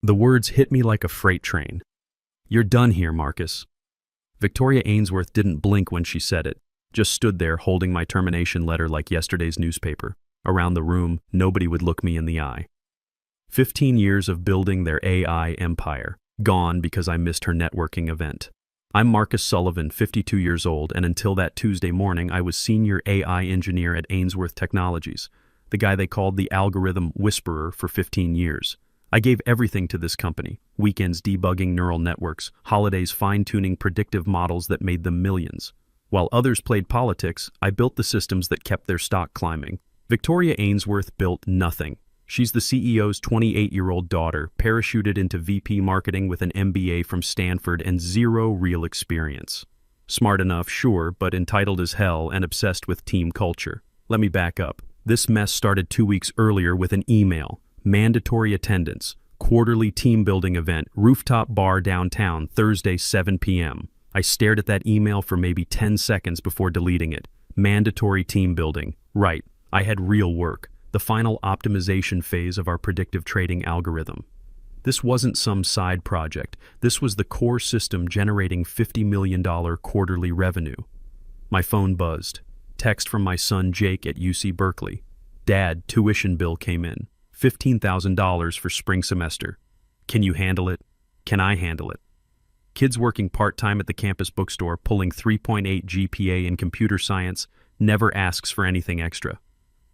The words hit me like a freight train. "You're done here, Marcus." Victoria Ainsworth didn't blink when she said it, just stood there holding my termination letter like yesterday's newspaper. Around the room, nobody would look me in the eye. 15 years of building their AI empire, gone because I missed her networking event. I'm Marcus Sullivan, 52 years old, and until that Tuesday morning, I was senior AI engineer at Ainsworth Technologies, the guy they called the algorithm whisperer for 15 years. I gave everything to this company, weekends debugging neural networks, holidays fine-tuning predictive models that made them millions. While others played politics, I built the systems that kept their stock climbing. Victoria Ainsworth built nothing. She's the CEO's 28-year-old daughter, parachuted into VP marketing with an MBA from Stanford and zero real experience. Smart enough, sure, but entitled as hell and obsessed with team culture. Let me back up. This mess started 2 weeks earlier with an email. Mandatory attendance, quarterly team-building event, rooftop bar downtown, Thursday, 7 p.m. I stared at that email for maybe 10 seconds before deleting it. Mandatory team building. Right. I had real work, the final optimization phase of our predictive trading algorithm. This wasn't some side project. This was the core system generating $50 million quarterly revenue. My phone buzzed. Text from my son Jake at UC Berkeley. "Dad, tuition bill came in. $15,000 for spring semester. Can you handle it? Can I handle it?" Kids working part-time at the campus bookstore, pulling 3.8 GPA in computer science, never asks for anything extra.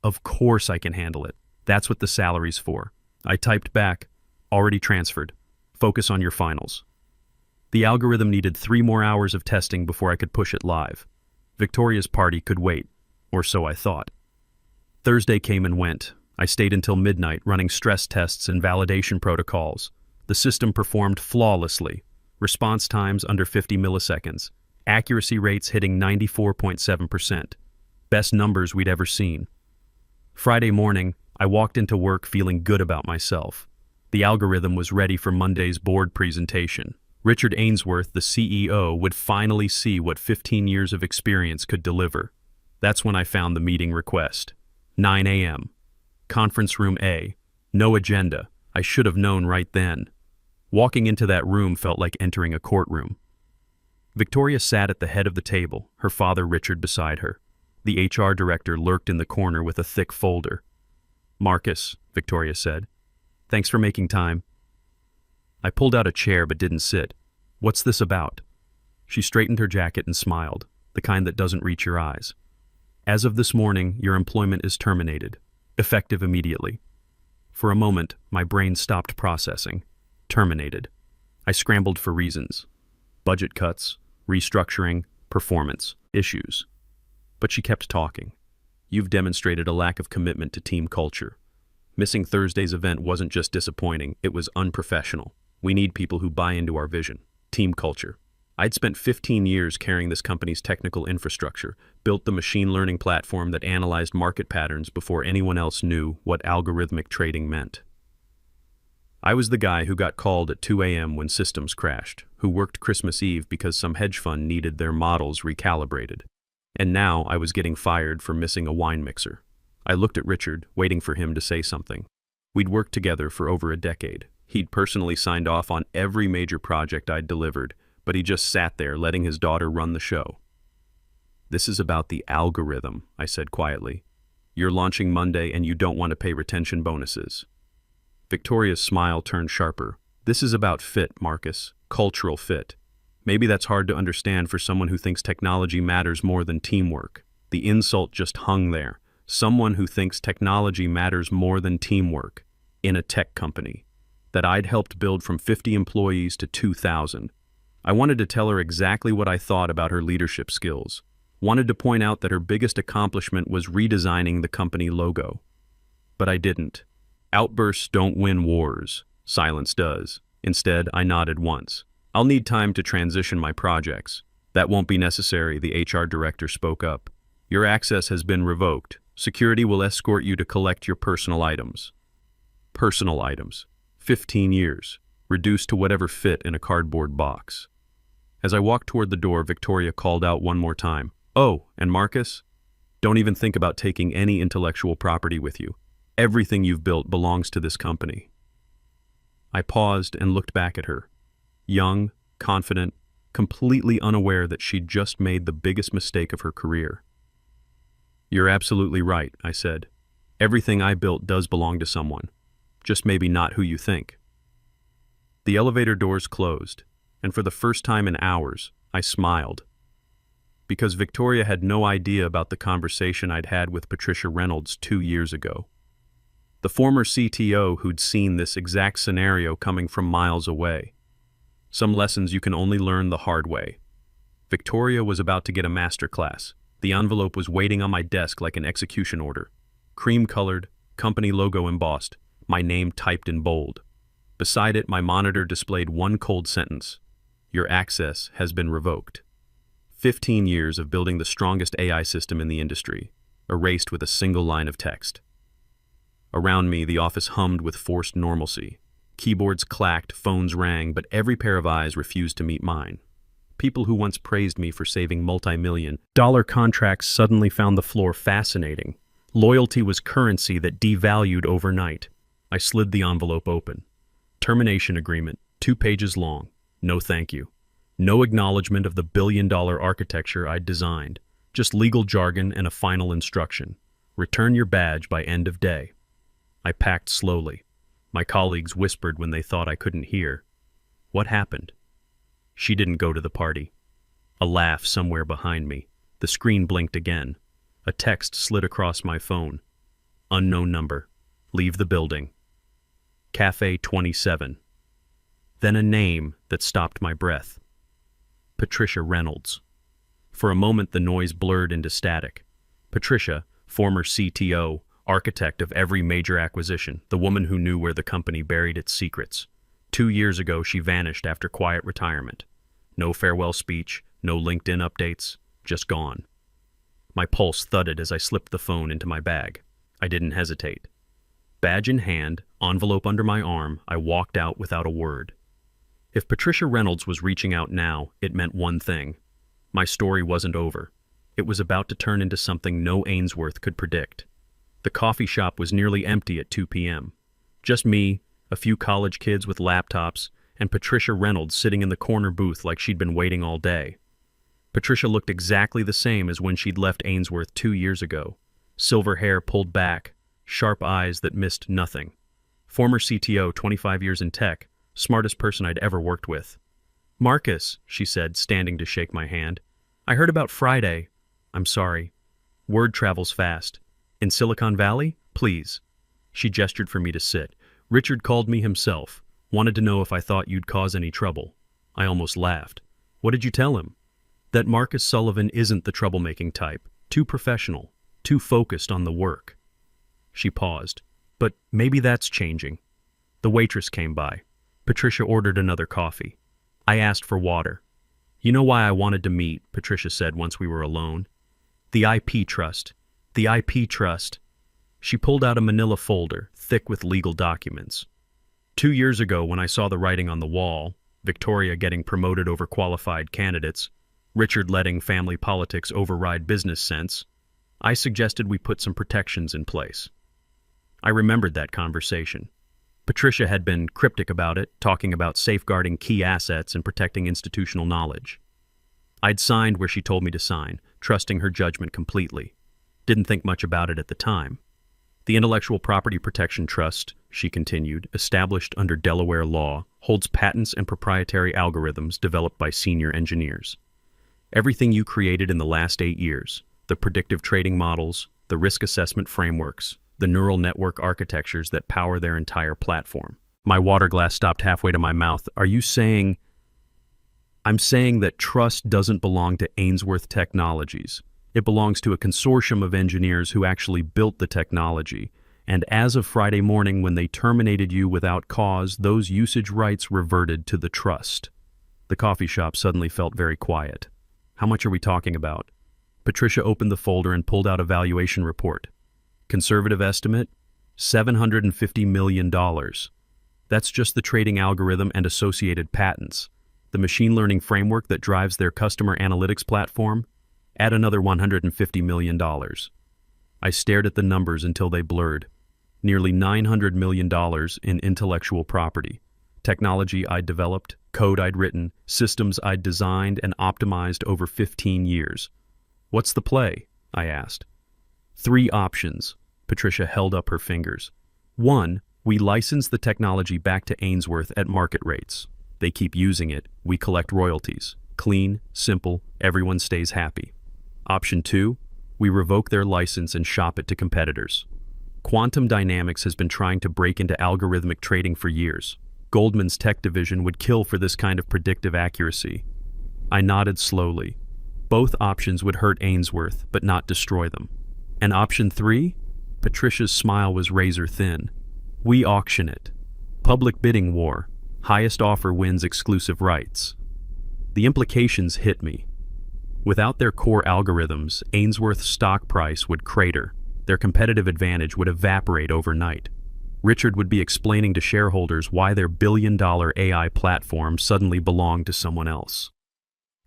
Of course I can handle it. That's what the salary's for. I typed back, "Already transferred. Focus on your finals." The algorithm needed 3 more hours of testing before I could push it live. Victoria's party could wait, or so I thought. Thursday came and went. I stayed until midnight running stress tests and validation protocols. The system performed flawlessly. Response times under 50 milliseconds. Accuracy rates hitting 94.7%. Best numbers we'd ever seen. Friday morning, I walked into work feeling good about myself. The algorithm was ready for Monday's board presentation. Richard Ainsworth, the CEO, would finally see what 15 years of experience could deliver. That's when I found the meeting request. 9 a.m. Conference room A. No agenda. I should have known right then. Walking into that room felt like entering a courtroom. Victoria sat at the head of the table, her father Richard beside her. The HR director lurked in the corner with a thick folder. "Marcus," Victoria said. "Thanks for making time." I pulled out a chair but didn't sit. "What's this about?" She straightened her jacket and smiled, the kind that doesn't reach your eyes. "As of this morning, your employment is terminated, effective immediately." For a moment, my brain stopped processing. Terminated. I scrambled for reasons. Budget cuts, restructuring, performance issues. But she kept talking. "You've demonstrated a lack of commitment to team culture. Missing Thursday's event wasn't just disappointing, it was unprofessional. We need people who buy into our vision. Team culture." I'd spent 15 years carrying this company's technical infrastructure, built the machine learning platform that analyzed market patterns before anyone else knew what algorithmic trading meant. I was the guy who got called at 2 a.m. when systems crashed, who worked Christmas Eve because some hedge fund needed their models recalibrated. And now I was getting fired for missing a wine mixer. I looked at Richard, waiting for him to say something. We'd worked together for over a decade. He'd personally signed off on every major project I'd delivered, but he just sat there letting his daughter run the show. "This is about the algorithm," I said quietly. "You're launching Monday and you don't want to pay retention bonuses." Victoria's smile turned sharper. "This is about fit, Marcus. Cultural fit. Maybe that's hard to understand for someone who thinks technology matters more than teamwork." The insult just hung there. Someone who thinks technology matters more than teamwork in a tech company that I'd helped build from 50 employees to 2,000. I wanted to tell her exactly what I thought about her leadership skills. Wanted to point out that her biggest accomplishment was redesigning the company logo. But I didn't. Outbursts don't win wars. Silence does. Instead, I nodded once. "I'll need time to transition my projects." "That won't be necessary," the HR director spoke up. "Your access has been revoked. Security will escort you to collect your personal items." Personal items. 15 years. Reduced to whatever fit in a cardboard box. As I walked toward the door, Victoria called out one more time. "Oh, and Marcus? Don't even think about taking any intellectual property with you. Everything you've built belongs to this company." I paused and looked back at her. Young, confident, completely unaware that she'd just made the biggest mistake of her career. "You're absolutely right," I said. "Everything I built does belong to someone. Just maybe not who you think." The elevator doors closed, and for the first time in hours, I smiled. Because Victoria had no idea about the conversation I'd had with Patricia Reynolds 2 years ago. The former CTO who'd seen this exact scenario coming from miles away. Some lessons you can only learn the hard way. Victoria was about to get a masterclass. The envelope was waiting on my desk like an execution order. Cream-colored, company logo embossed, my name typed in bold. Beside it, my monitor displayed one cold sentence: "Your access has been revoked." 15 years of building the strongest AI system in the industry, erased with a single line of text. Around me, the office hummed with forced normalcy. Keyboards clacked, phones rang, but every pair of eyes refused to meet mine. People who once praised me for saving multi-million-dollar contracts suddenly found the floor fascinating. Loyalty was currency that devalued overnight. I slid the envelope open. Termination agreement, 2 pages long. No thank you. No acknowledgement of the billion-dollar architecture I'd designed. Just legal jargon and a final instruction. Return your badge by end of day. I packed slowly. My colleagues whispered when they thought I couldn't hear. What happened? She didn't go to the party. A laugh somewhere behind me. The screen blinked again. A text slid across my phone. Unknown number. Leave the building. Cafe 27. Then a name that stopped my breath. Patricia Reynolds. For a moment the noise blurred into static. Patricia, former CTO, architect of every major acquisition, the woman who knew where the company buried its secrets. 2 years ago she vanished after quiet retirement. No farewell speech, no LinkedIn updates, just gone. My pulse thudded as I slipped the phone into my bag. I didn't hesitate. Badge in hand, envelope under my arm, I walked out without a word. If Patricia Reynolds was reaching out now, it meant one thing. My story wasn't over. It was about to turn into something no Ainsworth could predict. The coffee shop was nearly empty at 2 p.m. Just me, a few college kids with laptops, and Patricia Reynolds sitting in the corner booth like she'd been waiting all day. Patricia looked exactly the same as when she'd left Ainsworth 2 years ago. Silver hair pulled back, sharp eyes that missed nothing. Former CTO, 25 years in tech, smartest person I'd ever worked with. "Marcus," she said, standing to shake my hand. "I heard about Friday." "I'm sorry. Word travels fast. In Silicon Valley? Please." She gestured for me to sit. "Richard called me himself. Wanted to know if I thought you'd cause any trouble." I almost laughed. "What did you tell him?" "That Marcus Sullivan isn't the troublemaking type. Too professional. Too focused on the work." She paused. "But maybe that's changing." The waitress came by. Patricia ordered another coffee. I asked for water. "You know why I wanted to meet," Patricia said once we were alone. "The IP trust. The IP trust." She pulled out a manila folder, thick with legal documents. 2 years ago, when I saw the writing on the wall, Victoria getting promoted over qualified candidates, Richard letting family politics override business sense, I suggested we put some protections in place. I remembered that conversation. Patricia had been cryptic about it, talking about safeguarding key assets and protecting institutional knowledge. I'd signed where she told me to sign, trusting her judgment completely. Didn't think much about it at the time. "The Intellectual Property Protection Trust," she continued, "established under Delaware law, holds patents and proprietary algorithms developed by senior engineers. Everything you created in the last 8 years, the predictive trading models, the risk assessment frameworks, the neural network architectures that power their entire platform." My water glass stopped halfway to my mouth. "Are you saying—" "I'm saying that trust doesn't belong to Ainsworth Technologies. It belongs to a consortium of engineers who actually built the technology. And as of Friday morning, when they terminated you without cause, those usage rights reverted to the trust." The coffee shop suddenly felt very quiet. "How much are we talking about?" Patricia opened the folder and pulled out a valuation report. Conservative estimate, $750 million. That's just the trading algorithm and associated patents. The machine learning framework that drives their customer analytics platform, add another $150 million. I stared at the numbers until they blurred. Nearly $900 million in intellectual property. Technology I'd developed, code I'd written, systems I'd designed and optimized over 15 years. What's the play? I asked. 3 options. Patricia held up her fingers. 1, we license the technology back to Ainsworth at market rates. They keep using it, we collect royalties. Clean, simple, everyone stays happy. Option 2, we revoke their license and shop it to competitors. Quantum Dynamics has been trying to break into algorithmic trading for years. Goldman's tech division would kill for this kind of predictive accuracy. I nodded slowly. Both options would hurt Ainsworth, but not destroy them. And option 3? Patricia's smile was razor thin. We auction it. Public bidding war. Highest offer wins exclusive rights. The implications hit me. Without their core algorithms, Ainsworth's stock price would crater. Their competitive advantage would evaporate overnight. Richard would be explaining to shareholders why their billion-dollar AI platform suddenly belonged to someone else.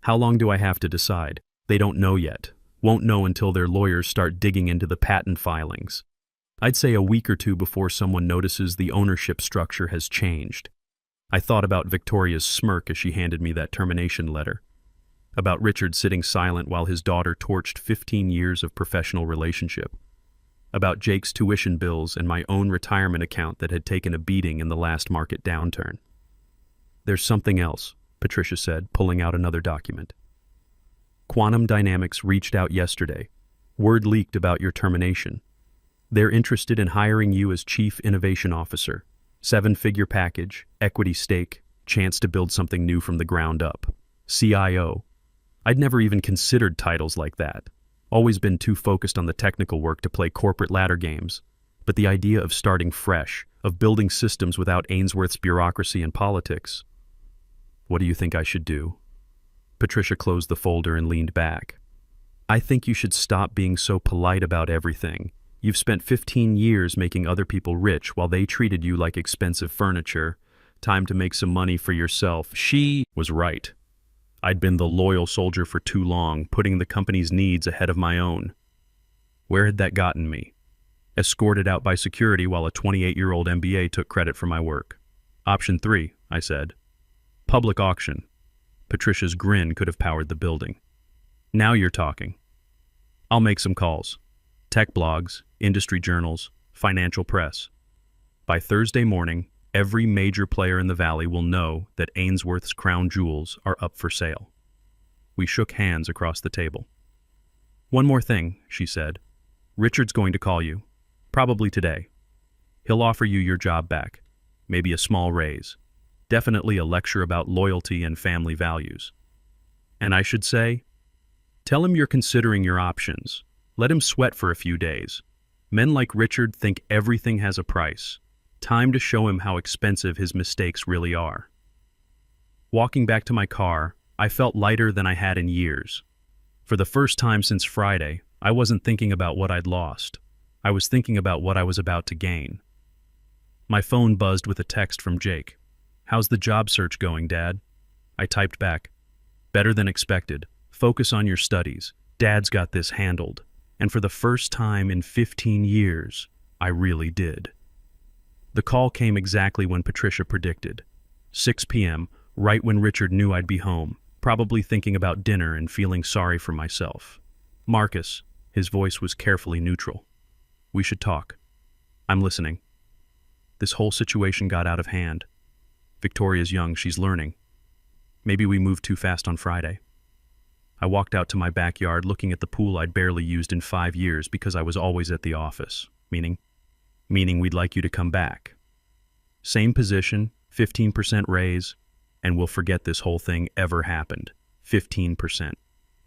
How long do I have to decide? They don't know yet. Won't know until their lawyers start digging into the patent filings. I'd say a week or 2 before someone notices the ownership structure has changed. I thought about Victoria's smirk as she handed me that termination letter. About Richard sitting silent while his daughter torched 15 years of professional relationship. About Jake's tuition bills and my own retirement account that had taken a beating in the last market downturn. There's something else, Patricia said, pulling out another document. Quantum Dynamics reached out yesterday. Word leaked about your termination. They're interested in hiring you as Chief Innovation Officer. 7-figure package, equity stake, chance to build something new from the ground up. CIO. I'd never even considered titles like that. Always been too focused on the technical work to play corporate ladder games. But the idea of starting fresh, of building systems without Ainsworth's bureaucracy and politics. What do you think I should do? Patricia closed the folder and leaned back. I think you should stop being so polite about everything. You've spent 15 years making other people rich while they treated you like expensive furniture. Time to make some money for yourself. She was right. I'd been the loyal soldier for too long, putting the company's needs ahead of my own. Where had that gotten me? Escorted out by security while a 28-year-old MBA took credit for my work. Option 3, I said. Public auction. Patricia's grin could have powered the building. Now you're talking. I'll make some calls. Tech blogs, industry journals, financial press. By Thursday morning, every major player in the valley will know that Ainsworth's crown jewels are up for sale. We shook hands across the table. One more thing, she said. Richard's going to call you. Probably today. He'll offer you your job back. Maybe a small raise. Definitely a lecture about loyalty and family values. And I should say, tell him you're considering your options. Let him sweat for a few days. Men like Richard think everything has a price. Time to show him how expensive his mistakes really are. Walking back to my car, I felt lighter than I had in years. For the first time since Friday, I wasn't thinking about what I'd lost. I was thinking about what I was about to gain. My phone buzzed with a text from Jake. How's the job search going, Dad? I typed back. Better than expected. Focus on your studies. Dad's got this handled. And for the first time in 15 years, I really did. The call came exactly when Patricia predicted. 6 p.m., right when Richard knew I'd be home, probably thinking about dinner and feeling sorry for myself. Marcus, his voice was carefully neutral. We should talk. I'm listening. This whole situation got out of hand. Victoria's young, she's learning. Maybe we moved too fast on Friday. I walked out to my backyard looking at the pool I'd barely used in 5 years because I was always at the office. Meaning we'd like you to come back. Same position, 15% raise, and we'll forget this whole thing ever happened. 15%.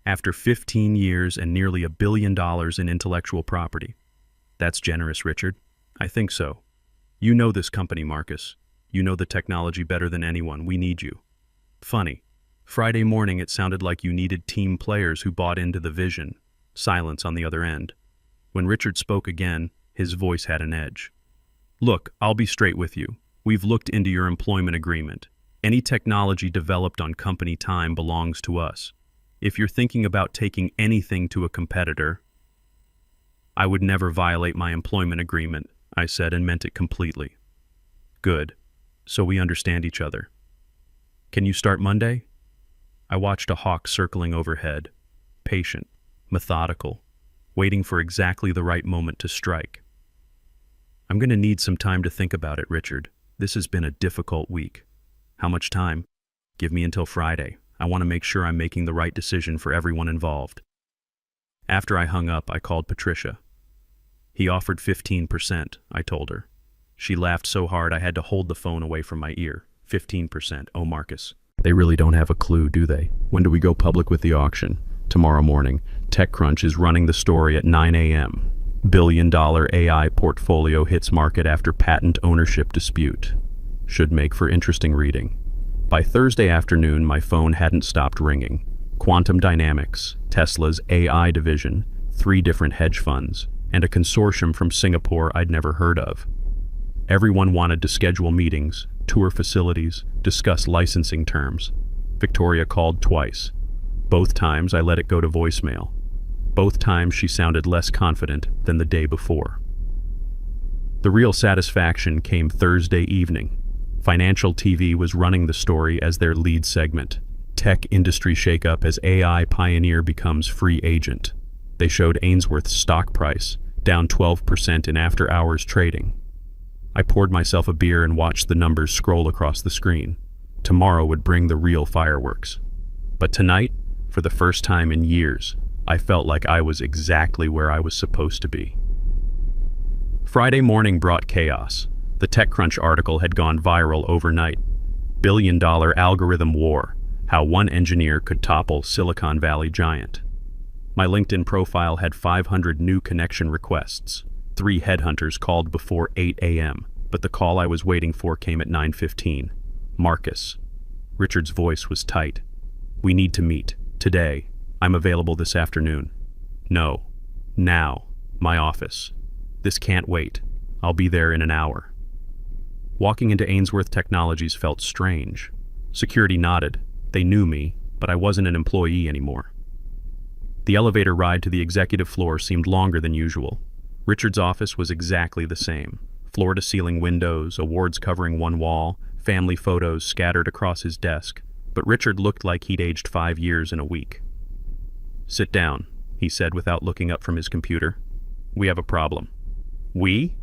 After 15 years and nearly $1 billion in intellectual property. That's generous, Richard. I think so. You know this company, Marcus. You know the technology better than anyone. We need you. Funny. Friday morning it sounded like you needed team players who bought into the vision. Silence on the other end. When Richard spoke again, his voice had an edge. Look, I'll be straight with you. We've looked into your employment agreement. Any technology developed on company time belongs to us. If you're thinking about taking anything to a competitor, I would never violate my employment agreement, I said, and meant it completely. Good. so we understand each other. Can you start Monday? I watched a hawk circling overhead, patient, methodical, waiting for exactly the right moment to strike. I'm going to need some time to think about it, Richard. This has been a difficult week. How much time? Give me until Friday. I want to make sure I'm making the right decision for everyone involved. After I hung up, I called Patricia. He offered 15%, I told her. She laughed so hard I had to hold the phone away from my ear. 15%, oh Marcus. They really don't have a clue, do they? When do we go public with the auction? Tomorrow morning. TechCrunch is running the story at 9 a.m. Billion-dollar AI portfolio hits market after patent ownership dispute. Should make for interesting reading. By Thursday afternoon, my phone hadn't stopped ringing. Quantum Dynamics, Tesla's AI division, 3 different hedge funds, and a consortium from Singapore I'd never heard of. Everyone wanted to schedule meetings, tour facilities, discuss licensing terms. Victoria called twice. Both times I let it go to voicemail. Both times she sounded less confident than the day before. The real satisfaction came Thursday evening. Financial TV was running the story as their lead segment. Tech industry shakeup as AI pioneer becomes free agent. They showed Ainsworth's stock price, down 12% in after-hours trading. I poured myself a beer and watched the numbers scroll across the screen. Tomorrow would bring the real fireworks. But tonight, for the first time in years, I felt like I was exactly where I was supposed to be. Friday morning brought chaos. The TechCrunch article had gone viral overnight. Billion-dollar algorithm war, how one engineer could topple Silicon Valley giant. My LinkedIn profile had 500 new connection requests. 3 headhunters called before 8 a.m., but the call I was waiting for came at 9:15. Marcus. Richard's voice was tight. We need to meet. Today. I'm available this afternoon. No. Now. My office. This can't wait. I'll be there in an hour. Walking into Ainsworth Technologies felt strange. Security nodded. They knew me, but I wasn't an employee anymore. The elevator ride to the executive floor seemed longer than usual. Richard's office was exactly the same. Floor-to-ceiling windows, awards covering one wall, family photos scattered across his desk. But Richard looked like he'd aged 5 years in a week. Sit down, he said without looking up from his computer. We have a problem. We?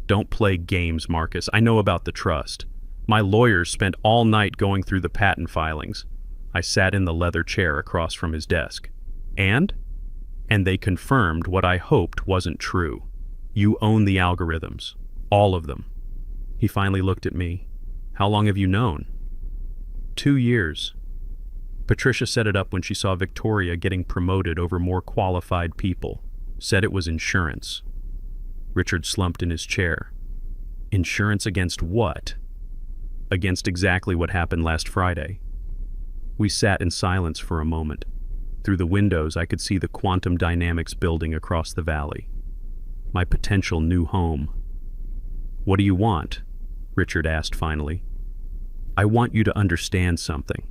Don't play games, Marcus. I know about the trust. My lawyers spent all night going through the patent filings. I sat in the leather chair across from his desk. And they confirmed what I hoped wasn't true. You own the algorithms. All of them. He finally looked at me. How long have you known? 2 years. Patricia set it up when she saw Victoria getting promoted over more qualified people. Said it was insurance. Richard slumped in his chair. Insurance against what? Against exactly what happened last Friday. We sat in silence for a moment. Through the windows, I could see the Quantum Dynamics building across the valley. My potential new home. What do you want? Richard asked finally. I want you to understand something.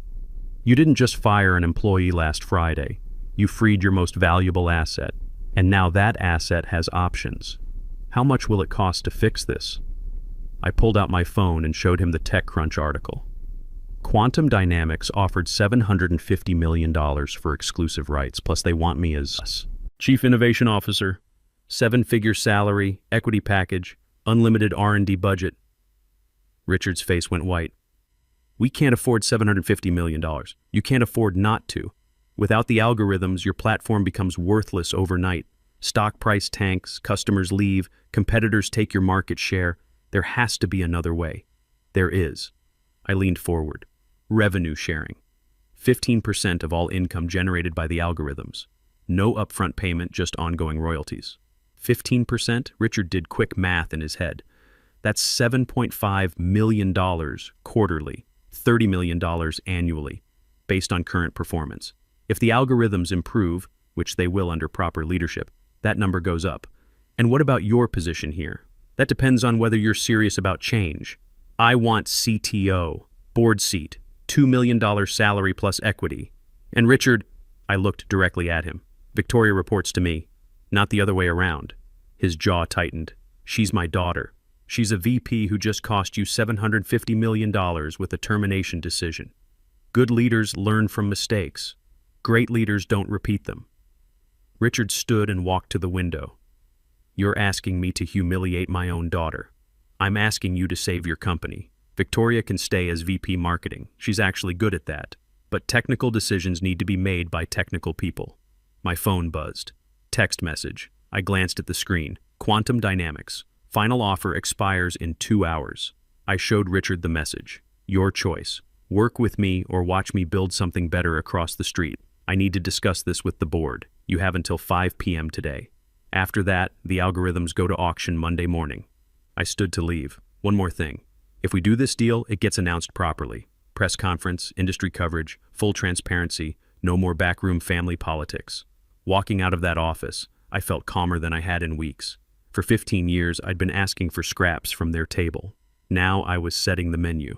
You didn't just fire an employee last Friday. You freed your most valuable asset, and now that asset has options. How much will it cost to fix this? I pulled out my phone and showed him the TechCrunch article. Quantum Dynamics offered $750 million for exclusive rights, plus they want me as Chief Innovation Officer, 7-figure salary, equity package, unlimited R&D budget. Richard's face went white. We can't afford $750 million. You can't afford not to. Without the algorithms, your platform becomes worthless overnight. Stock price tanks, customers leave, competitors take your market share. There has to be another way. There is. I leaned forward. Revenue sharing. 15% of all income generated by the algorithms. No upfront payment, just ongoing royalties. 15%? Richard did quick math in his head. That's $7.5 million quarterly. $30 million annually, based on current performance. If the algorithms improve, which they will under proper leadership, that number goes up. And what about your position here? That depends on whether you're serious about change. I want CTO, board seat, $2 million salary plus equity. And Richard, I looked directly at him. Victoria reports to me, not the other way around. His jaw tightened. She's my daughter. She's a VP who just cost you $750 million with a termination decision. Good leaders learn from mistakes. Great leaders don't repeat them. Richard stood and walked to the window. You're asking me to humiliate my own daughter. I'm asking you to save your company. Victoria can stay as VP marketing. She's actually good at that. But technical decisions need to be made by technical people. My phone buzzed. Text message. I glanced at the screen. Quantum dynamics. Final offer expires in 2 hours. I showed Richard the message. Your choice. Work with me or watch me build something better across the street. I need to discuss this with the board. You have until 5 p.m. today. After that, the algorithms go to auction Monday morning. I stood to leave. One more thing. If we do this deal, it gets announced properly. Press conference, industry coverage, full transparency, no more backroom family politics. Walking out of that office, I felt calmer than I had in weeks. For 15 years, I'd been asking for scraps from their table. Now I was setting the menu.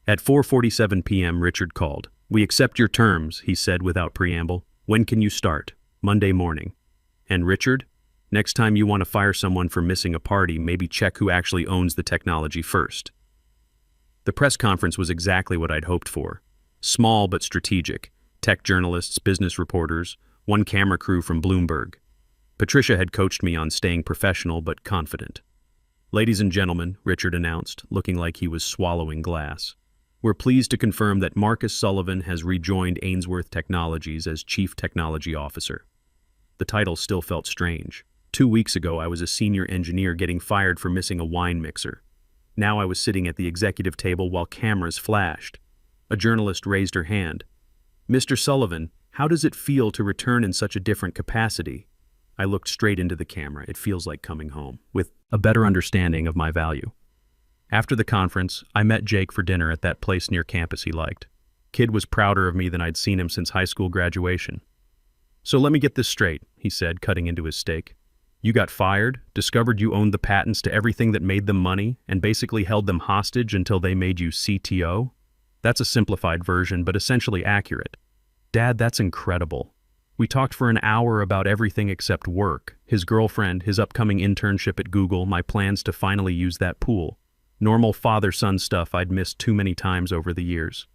At 4:47 p.m., Richard called. We accept your terms, he said without preamble. When can you start? Monday morning. And Richard? Next time you want to fire someone for missing a party, maybe check who actually owns the technology first. The press conference was exactly what I'd hoped for. Small but strategic. Tech journalists, business reporters, one camera crew from Bloomberg. Patricia had coached me on staying professional but confident. Ladies and gentlemen, Richard announced, looking like he was swallowing glass. We're pleased to confirm that Marcus Sullivan has rejoined Ainsworth Technologies as Chief Technology Officer. The title still felt strange. 2 weeks ago, I was a senior engineer getting fired for missing a wine mixer. Now I was sitting at the executive table while cameras flashed. A journalist raised her hand. Mr. Sullivan, how does it feel to return in such a different capacity? I looked straight into the camera. It feels like coming home, with a better understanding of my value. After the conference, I met Jake for dinner at that place near campus he liked. Kid was prouder of me than I'd seen him since high school graduation. So let me get this straight, he said, cutting into his steak. You got fired, discovered you owned the patents to everything that made them money, and basically held them hostage until they made you CTO? That's a simplified version, but essentially accurate. Dad, that's incredible. We talked for an hour about everything except work, his girlfriend, his upcoming internship at Google, my plans to finally use that pool. Normal father-son stuff I'd missed too many times over the years.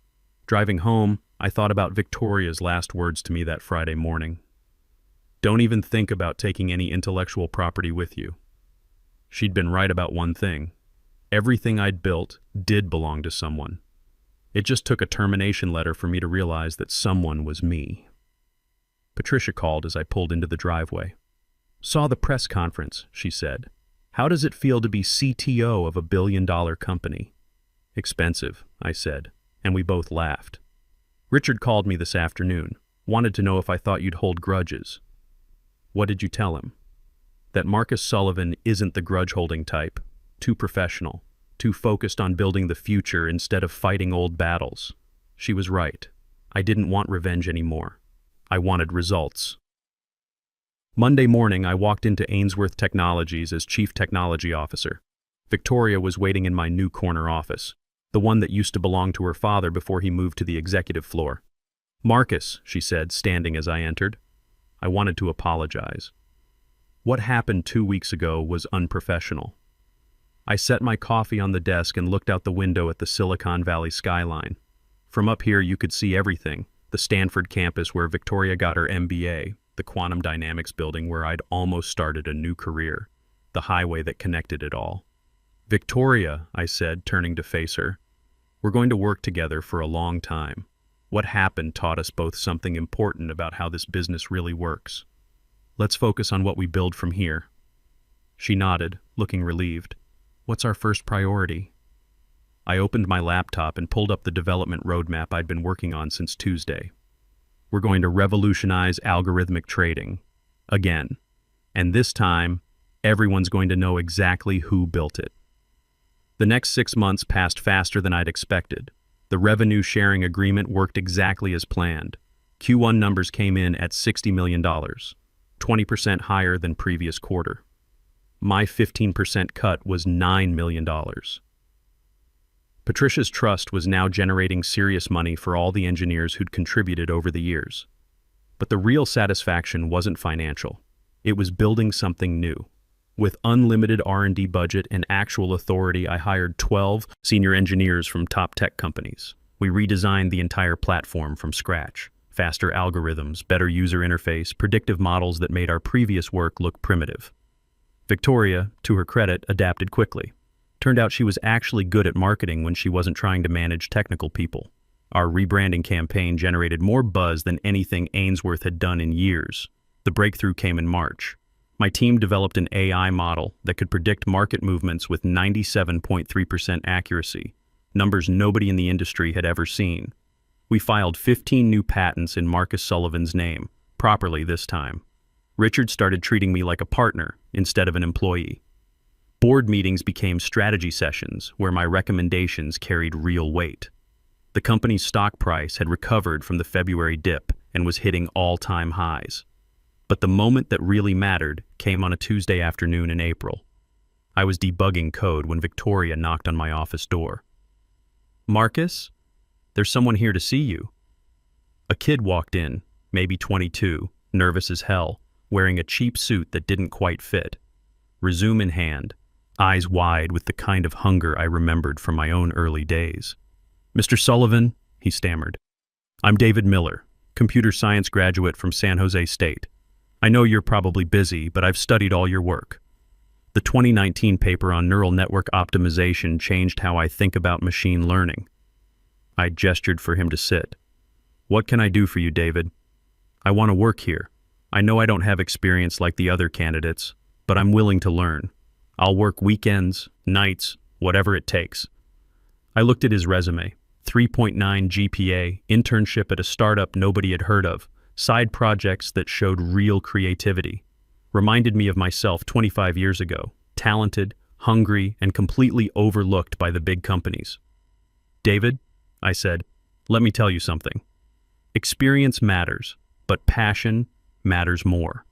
Driving home, I thought about Victoria's last words to me that Friday morning. Don't even think about taking any intellectual property with you. She'd been right about one thing. Everything I'd built did belong to someone. It just took a termination letter for me to realize that someone was me. Patricia called as I pulled into the driveway. Saw the press conference, she said. How does it feel to be CTO of a billion-dollar company? Expensive, I said, and we both laughed. Richard called me this afternoon, wanted to know if I thought you'd hold grudges. What did you tell him? That Marcus Sullivan isn't the grudge-holding type, too professional, too focused on building the future instead of fighting old battles. She was right. I didn't want revenge anymore. I wanted results. Monday morning, I walked into Ainsworth Technologies as Chief Technology Officer. Victoria was waiting in my new corner office, the one that used to belong to her father before he moved to the executive floor. Marcus, she said, standing as I entered. I wanted to apologize. What happened 2 weeks ago was unprofessional. I set my coffee on the desk and looked out the window at the Silicon Valley skyline. From up here, you could see everything. The Stanford campus where Victoria got her MBA, the quantum dynamics building where I'd almost started a new career, the highway that connected it all. Victoria, I said, turning to face her, we're going to work together for a long time. What happened taught us both something important about how this business really works. Let's focus on what we build from here. She nodded, looking relieved. What's our first priority? I opened my laptop and pulled up the development roadmap I'd been working on since Tuesday. We're going to revolutionize algorithmic trading. Again. And this time, everyone's going to know exactly who built it. The next 6 months passed faster than I'd expected. The revenue sharing agreement worked exactly as planned. Q1 numbers came in at $60 million, 20% higher than previous quarter. My 15% cut was $9 million. Patricia's trust was now generating serious money for all the engineers who'd contributed over the years. But the real satisfaction wasn't financial. It was building something new. With unlimited R&D budget and actual authority, I hired 12 senior engineers from top tech companies. We redesigned the entire platform from scratch. Faster algorithms, better user interface, predictive models that made our previous work look primitive. Victoria, to her credit, adapted quickly. Turned out she was actually good at marketing when she wasn't trying to manage technical people. Our rebranding campaign generated more buzz than anything Ainsworth had done in years. The breakthrough came in March. My team developed an AI model that could predict market movements with 97.3% accuracy, numbers nobody in the industry had ever seen. We filed 15 new patents in Marcus Sullivan's name, properly this time. Richard started treating me like a partner instead of an employee. Board meetings became strategy sessions where my recommendations carried real weight. The company's stock price had recovered from the February dip and was hitting all-time highs. But the moment that really mattered came on a Tuesday afternoon in April. I was debugging code when Victoria knocked on my office door. "Marcus, there's someone here to see you." A kid walked in, maybe 22, nervous as hell, wearing a cheap suit that didn't quite fit. Resume in hand, eyes wide with the kind of hunger I remembered from my own early days. "Mr. Sullivan," he stammered, "I'm David Miller, computer science graduate from San Jose State. I know you're probably busy, but I've studied all your work. The 2019 paper on neural network optimization changed how I think about machine learning." I gestured for him to sit. "What can I do for you, David? I want to work here. I know I don't have experience like the other candidates, but I'm willing to learn. I'll work weekends, nights, whatever it takes." I looked at his resume. 3.9 GPA, internship at a startup nobody had heard of, side projects that showed real creativity. Reminded me of myself 25 years ago, talented, hungry, and completely overlooked by the big companies. "David," I said, "let me tell you something. Experience matters, but passion matters more.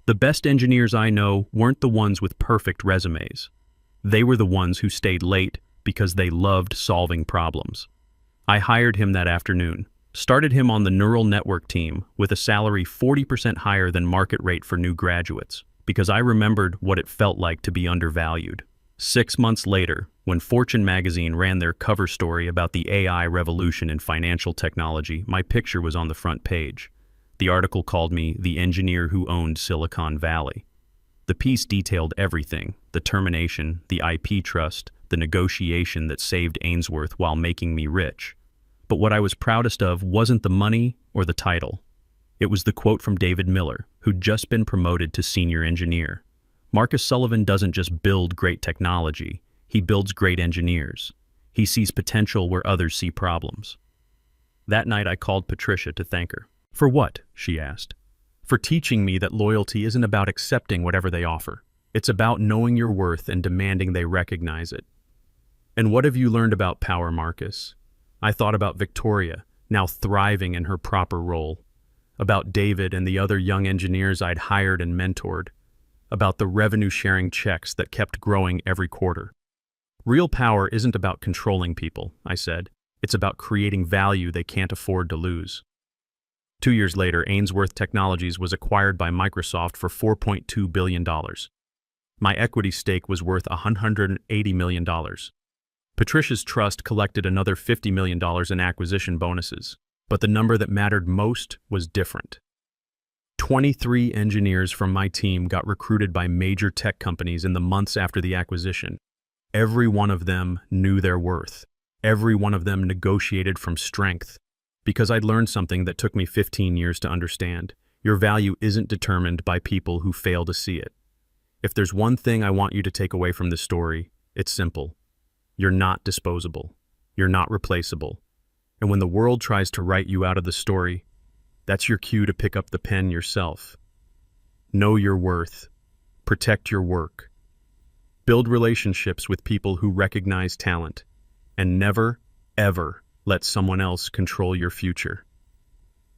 The best engineers I know weren't the ones with perfect resumes. They were the ones who stayed late because they loved solving problems." I hired him that afternoon, started him on the neural network team with a salary 40% higher than market rate for new graduates, because I remembered what it felt like to be undervalued. 6 months later, when Fortune magazine ran their cover story about the AI revolution in financial technology, my picture was on the front page. The article called me the engineer who owned Silicon Valley. The piece detailed everything: the termination, the IP trust, the negotiation that saved Ainsworth while making me rich. But what I was proudest of wasn't the money or the title. It was the quote from David Miller, who'd just been promoted to senior engineer. Marcus Sullivan doesn't just build great technology, he builds great engineers. He sees potential where others see problems. That night I called Patricia to thank her. "For what?" she asked. "For teaching me that loyalty isn't about accepting whatever they offer. It's about knowing your worth and demanding they recognize it." "And what have you learned about power, Marcus?" I thought about Victoria, now thriving in her proper role, about David and the other young engineers I'd hired and mentored, about the revenue-sharing checks that kept growing every quarter. "Real power isn't about controlling people," I said. "It's about creating value they can't afford to lose." 2 years later, Ainsworth Technologies was acquired by Microsoft for $4.2 billion. My equity stake was worth $180 million. Patricia's trust collected another $50 million in acquisition bonuses, but the number that mattered most was different. 23 engineers from my team got recruited by major tech companies in the months after the acquisition. Every one of them knew their worth. Every one of them negotiated from strength. Because I'd learned something that took me 15 years to understand. Your value isn't determined by people who fail to see it. If there's one thing I want you to take away from this story, it's simple. You're not disposable. You're not replaceable. And when the world tries to write you out of the story, that's your cue to pick up the pen yourself. Know your worth. Protect your work. Build relationships with people who recognize talent. And never, ever let someone else control your future.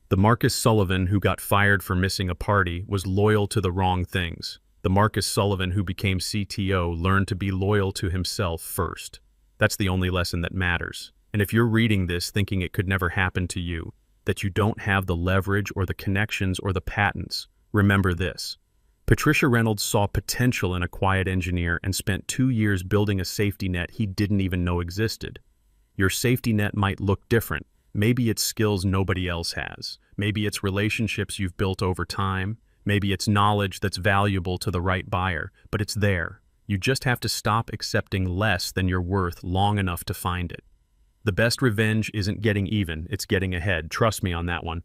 The Marcus Sullivan who got fired for missing a party was loyal to the wrong things. The Marcus Sullivan who became CTO learned to be loyal to himself first. That's the only lesson that matters. And if you're reading this thinking it could never happen to you, that you don't have the leverage or the connections or the patents, remember this. Patricia Reynolds saw potential in a quiet engineer and spent 2 years building a safety net he didn't even know existed. Your safety net might look different. Maybe it's skills nobody else has. Maybe it's relationships you've built over time. Maybe it's knowledge that's valuable to the right buyer, but it's there. You just have to stop accepting less than you're worth long enough to find it. The best revenge isn't getting even, it's getting ahead. Trust me on that one.